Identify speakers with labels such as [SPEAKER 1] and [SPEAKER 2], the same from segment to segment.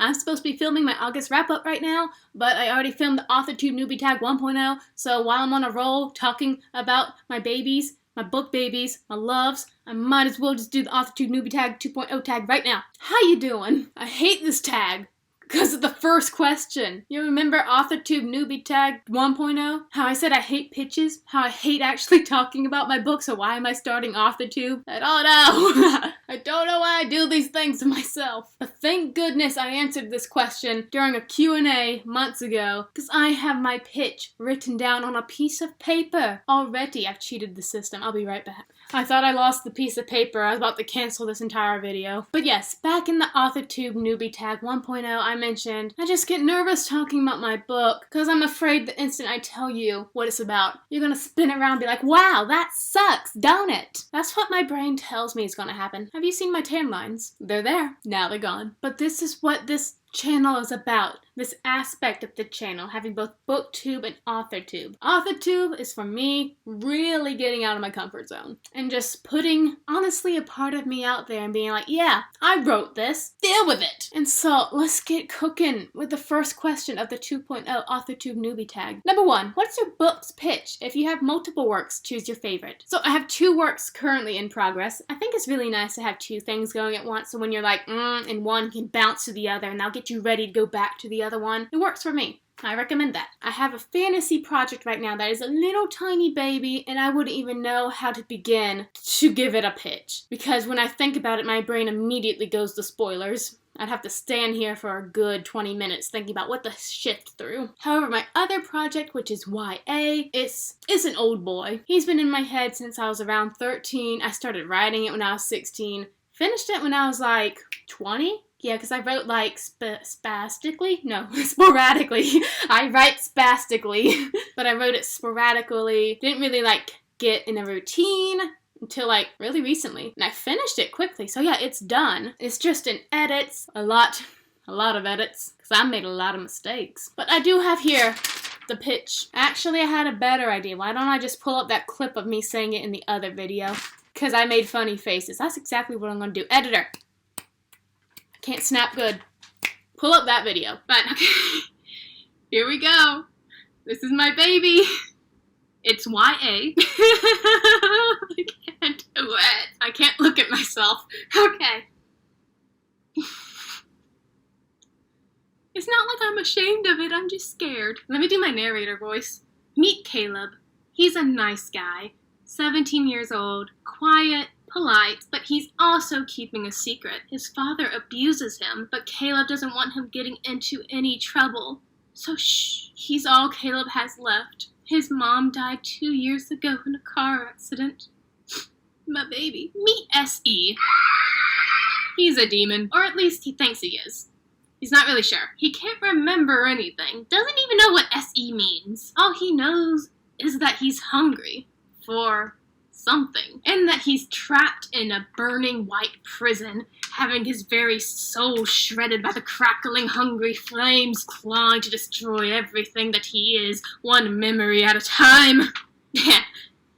[SPEAKER 1] I'm supposed to be filming my August wrap-up right now, but I already filmed the Authortube Newbie Tag 1.0, so while I'm on a roll talking about my babies, my book babies, my loves, I might as well just do the Authortube Newbie Tag 2.0 tag right now. How you doing? I hate this tag because of the first question. You remember Authortube Newbie Tag 1.0? How I said I hate pitches? How I hate actually talking about my book, so why am I starting Authortube? I don't know. I don't know why I do these things to myself. But thank goodness I answered this question during a Q&A months ago, because I have my pitch written down on a piece of paper already. I've cheated the system. I'll be right back. I thought I lost the piece of paper. I was about to cancel this entire video. But yes, back in the Authortube Newbie Tag 1.0, I mentioned I just get nervous talking about my book because I'm afraid the instant I tell you what it's about, you're gonna spin around and be like, wow, that sucks, don't it? That's what my brain tells me is gonna happen. Have you seen my tan lines? They're there. Now they're gone. But this is what this channel is about. This aspect of the channel, having both Booktube and Authortube. Authortube is for me really getting out of my comfort zone and just putting, honestly, a part of me out there and being like, yeah, I wrote this, deal with it. And so let's get cooking with the first question of the 2.0 Authortube Newbie Tag. Number 1, what's your book's pitch? If you have multiple works, choose your favorite. So I have 2 works currently in progress. I think it's really nice to have 2 things going at once, so when you're like, and one can bounce to the other and that'll get you ready to go back to the other one. It works for me. I recommend that. I have a fantasy project right now that is a little tiny baby, and I wouldn't even know how to begin to give it a pitch. Because when I think about it, my brain immediately goes to spoilers. I'd have to stand here for a good 20 minutes thinking about what to shift through. However, my other project, which is YA, is an old boy. He's been in my head since I was around 13. I started writing it when I was 16. Finished it when I was like 20? Yeah, because I wrote like spastically? No, sporadically. I write spastically, but I wrote it sporadically. Didn't really like get in a routine until like really recently. And I finished it quickly, so yeah, it's done. It's just in edits, a lot of edits, because I made a lot of mistakes. But I do have here the pitch. Actually, I had a better idea. Why don't I just pull up that clip of me saying it in the other video? Because I made funny faces. That's exactly what I'm going to do. Editor. Can't snap good. Pull up that video. But, okay. Here we go. This is my baby. It's YA. I can't do it. I can't look at myself. Okay. It's not like I'm ashamed of it. I'm just scared. Let me do my narrator voice. Meet Caleb. He's a nice guy. 17 years old. Quiet. Polite, but he's also keeping a secret. His father abuses him, but Caleb doesn't want him getting into any trouble. So shh, he's all Caleb has left. His mom died 2 years ago in a car accident. My baby. Meet S.E. He's a demon, or at least he thinks he is. He's not really sure. He can't remember anything. Doesn't even know what S.E. means. All he knows is that he's hungry for something, and that he's trapped in a burning white prison, having his very soul shredded by the crackling hungry flames, clawing to destroy everything that he is, one memory at a time.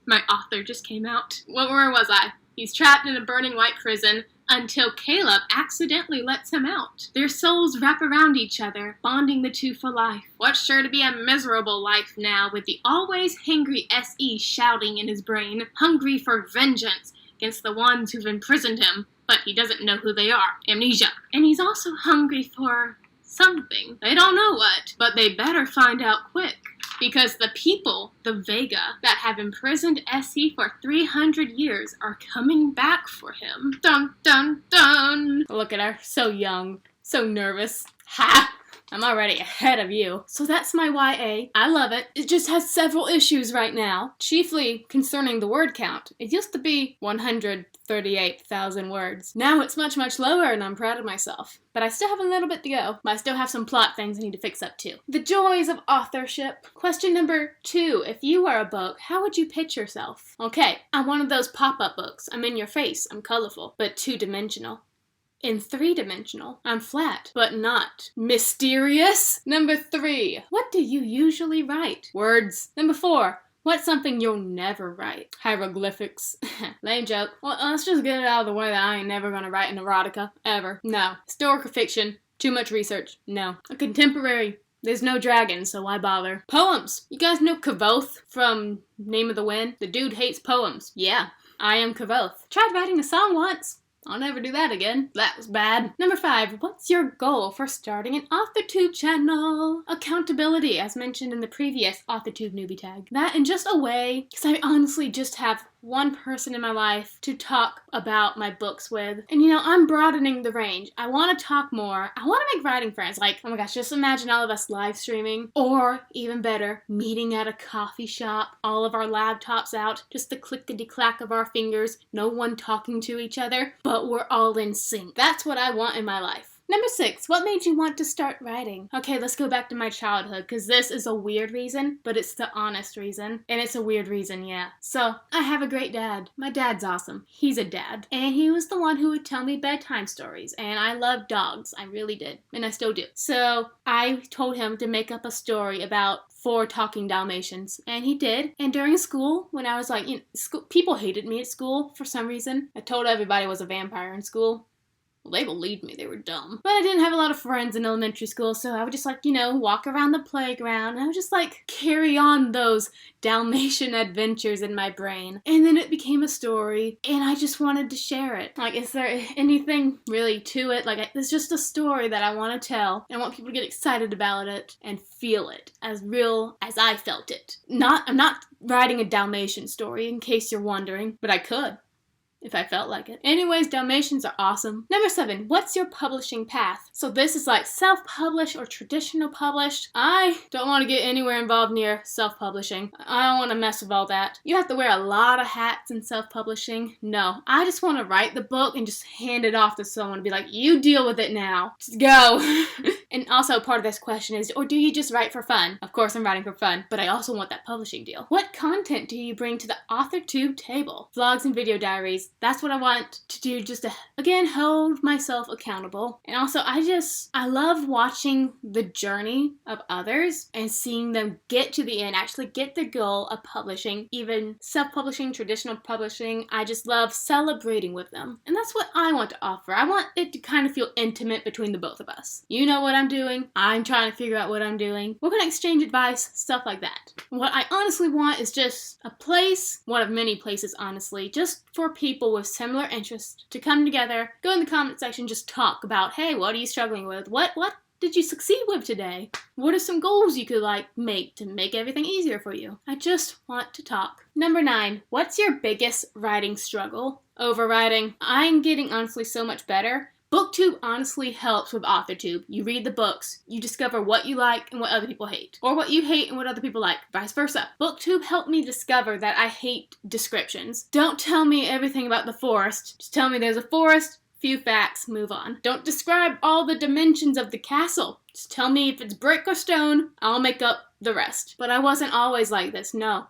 [SPEAKER 1] My author just came out. Where was I? He's trapped in a burning white prison until Caleb accidentally lets him out. Their souls wrap around each other, bonding the two for life. What's sure to be a miserable life now, with the always hangry S.E. shouting in his brain, hungry for vengeance against the ones who've imprisoned him, but he doesn't know who they are. Amnesia. And he's also hungry for something. They don't know what, but they better find out quick. Because the people, the Vega, that have imprisoned S.E. for 300 years are coming back for him. Dun, dun, dun. Look at her. So young. So nervous. Ha! I'm already ahead of you. So that's my YA. I love it. It just has several issues right now, chiefly concerning the word count. It used to be 138,000 words. Now it's much, much lower, and I'm proud of myself. But I still have a little bit to go. But I still have some plot things I need to fix up too. The joys of authorship. Question number 2. If you were a book, how would you pitch yourself? Okay, I'm one of those pop-up books. I'm in your face. I'm colorful, but 2-dimensional. In 3-dimensional, I'm flat, but not mysterious. Number 3, what do you usually write? Words. Number 4, what's something you'll never write? Hieroglyphics. Lame joke. Well, let's just get it out of the way that I ain't never gonna write an erotica. Ever. No. Historical fiction. Too much research. No. A contemporary. There's no dragon, so why bother? Poems. You guys know Kavoth from Name of the Wind? The dude hates poems. Yeah, I am Kavoth. Tried writing a song once. I'll never do that again. That was bad. Number 5, what's your goal for starting an Authortube channel? Accountability, as mentioned in the previous Authortube Newbie Tag. That in just a way, because I honestly just have one person in my life to talk about my books with. And you know, I'm broadening the range. I want to talk more. I want to make writing friends. Like, oh my gosh, just imagine all of us live streaming. Or, even better, meeting at a coffee shop. All of our laptops out. Just the clickety-clack of our fingers. No one talking to each other. But we're all in sync. That's what I want in my life. Number 6, what made you want to start writing? Okay, let's go back to my childhood, because this is a weird reason, but it's the honest reason. And it's a weird reason, yeah. So, I have a great dad. My dad's awesome. He's a dad. And he was the one who would tell me bedtime stories. And I loved dogs. I really did. And I still do. So, I told him to make up a story about 4 talking Dalmatians. And he did. And during school, when I was like, people hated me at school for some reason. I told everybody I was a vampire in school. Well, they believed me. They were dumb. But I didn't have a lot of friends in elementary school, so I would just, walk around the playground, and I would just, carry on those Dalmatian adventures in my brain. And then it became a story, and I just wanted to share it. Is there anything really to it? It's just a story that I want to tell. I want people to get excited about it and feel it as real as I felt it. I'm not writing a Dalmatian story, in case you're wondering, but I could. If I felt like it. Anyways, Dalmatians are awesome. Number 7, what's your publishing path? So this is self-published or traditional published. I don't want to get anywhere involved near self-publishing. I don't want to mess with all that. You have to wear a lot of hats in self-publishing. No, I just want to write the book and just hand it off to someone and be like, you deal with it now. Just go. And also part of this question is, or do you just write for fun? Of course I'm writing for fun, but I also want that publishing deal. What content do you bring to the Authortube table? Vlogs and video diaries. That's what I want to do, just to, again, hold myself accountable. And also, I love watching the journey of others and seeing them get to the end, actually get the goal of publishing, even self-publishing, traditional publishing. I just love celebrating with them. And that's what I want to offer. I want it to kind of feel intimate between the both of us. You know what I'm doing. I'm trying to figure out what I'm doing. We're going to exchange advice, stuff like that. What I honestly want is just a place, one of many places, honestly, just for people with similar interests to come together, go in the comment section, just talk about, hey, what are you struggling with? What did you succeed with today? What are some goals you could make to make everything easier for you? I just want to talk. Number 9, what's your biggest writing struggle? Overwriting. I'm getting honestly so much better. Booktube honestly helps with Authortube. You read the books, you discover what you like and what other people hate. Or what you hate and what other people like, vice versa. Booktube helped me discover that I hate descriptions. Don't tell me everything about the forest. Just tell me there's a forest, few facts, move on. Don't describe all the dimensions of the castle. Just tell me if it's brick or stone, I'll make up the rest. But I wasn't always like this, no.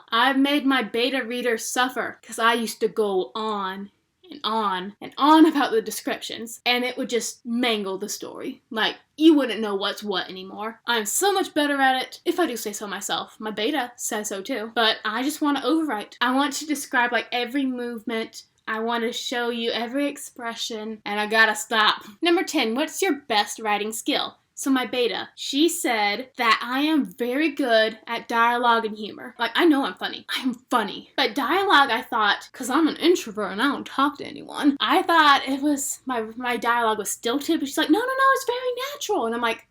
[SPEAKER 1] I've made my beta readers suffer because I used to go on and on about the descriptions, and it would just mangle the story. You wouldn't know what's what anymore. I'm so much better at it, if I do say so myself. My beta says so too. But I just want to overwrite. I want to describe every movement. I want to show you every expression, and I gotta stop. Number 10, what's your best writing skill? So my beta, she said that I am very good at dialogue and humor. I know I'm funny. I'm funny. But dialogue, I thought, because I'm an introvert and I don't talk to anyone, I thought it was, my dialogue was stilted, but she's like, no, it's very natural. And I'm like,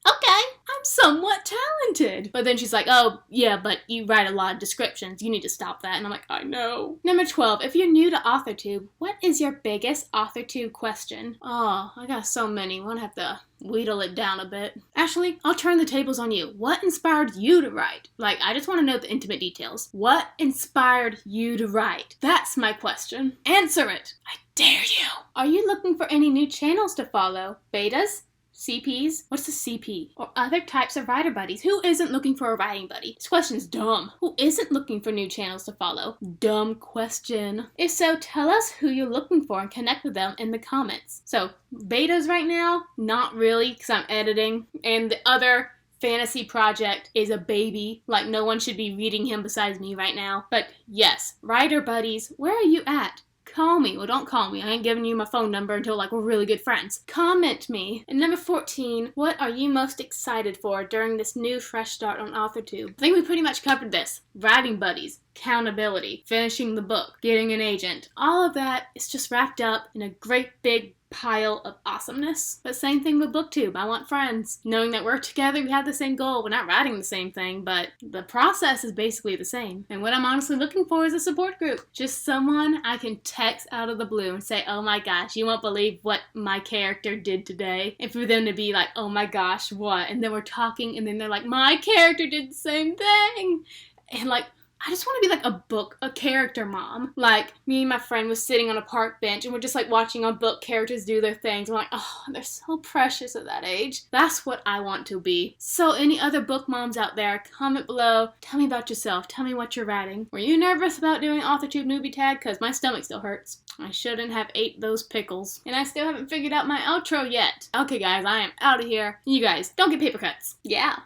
[SPEAKER 1] okay, I'm somewhat talented. But then she's like, oh, yeah, but you write a lot of descriptions. You need to stop that. And I'm like, I know. Number 12, if you're new to Authortube, what is your biggest Authortube question? Oh, I got so many. I'm gonna have to wheedle it down a bit. Actually, I'll turn the tables on you. What inspired you to write? I just want to know the intimate details. What inspired you to write? That's my question. Answer it. I dare you. Are you looking for any new channels to follow? Betas? CPs? What's a CP? Or other types of writer buddies? Who isn't looking for a writing buddy? This question's dumb. Who isn't looking for new channels to follow? Dumb question. If so, tell us who you're looking for and connect with them in the comments. So, betas right now? Not really, because I'm editing. And the other fantasy project is a baby. No one should be reading him besides me right now. But yes, writer buddies, where are you at? Call me. Well, don't call me. I ain't giving you my phone number until, like, we're really good friends. Comment me. And number 14, what are you most excited for during this new fresh start on Authortube? I think we pretty much covered this. Writing buddies, accountability, finishing the book, getting an agent. All of that is just wrapped up in a great big pile of awesomeness. But same thing with Booktube. I want friends. Knowing that we're together, we have the same goal. We're not writing the same thing, but the process is basically the same. And what I'm honestly looking for is a support group. Just someone I can text out of the blue and say, oh my gosh, you won't believe what my character did today. And for them to be like, oh my gosh, what? And then we're talking and then they're like, my character did the same thing. And like, I just want to be like a character mom. Like, me and my friend was sitting on a park bench and we're just like watching our book characters do their things. We're like, oh, they're so precious at that age. That's what I want to be. So any other book moms out there, comment below. Tell me about yourself. Tell me what you're writing. Were you nervous about doing Authortube Newbie Tag? Because my stomach still hurts. I shouldn't have ate those pickles. And I still haven't figured out my outro yet. Okay guys, I am out of here. You guys, don't get paper cuts. Yeah.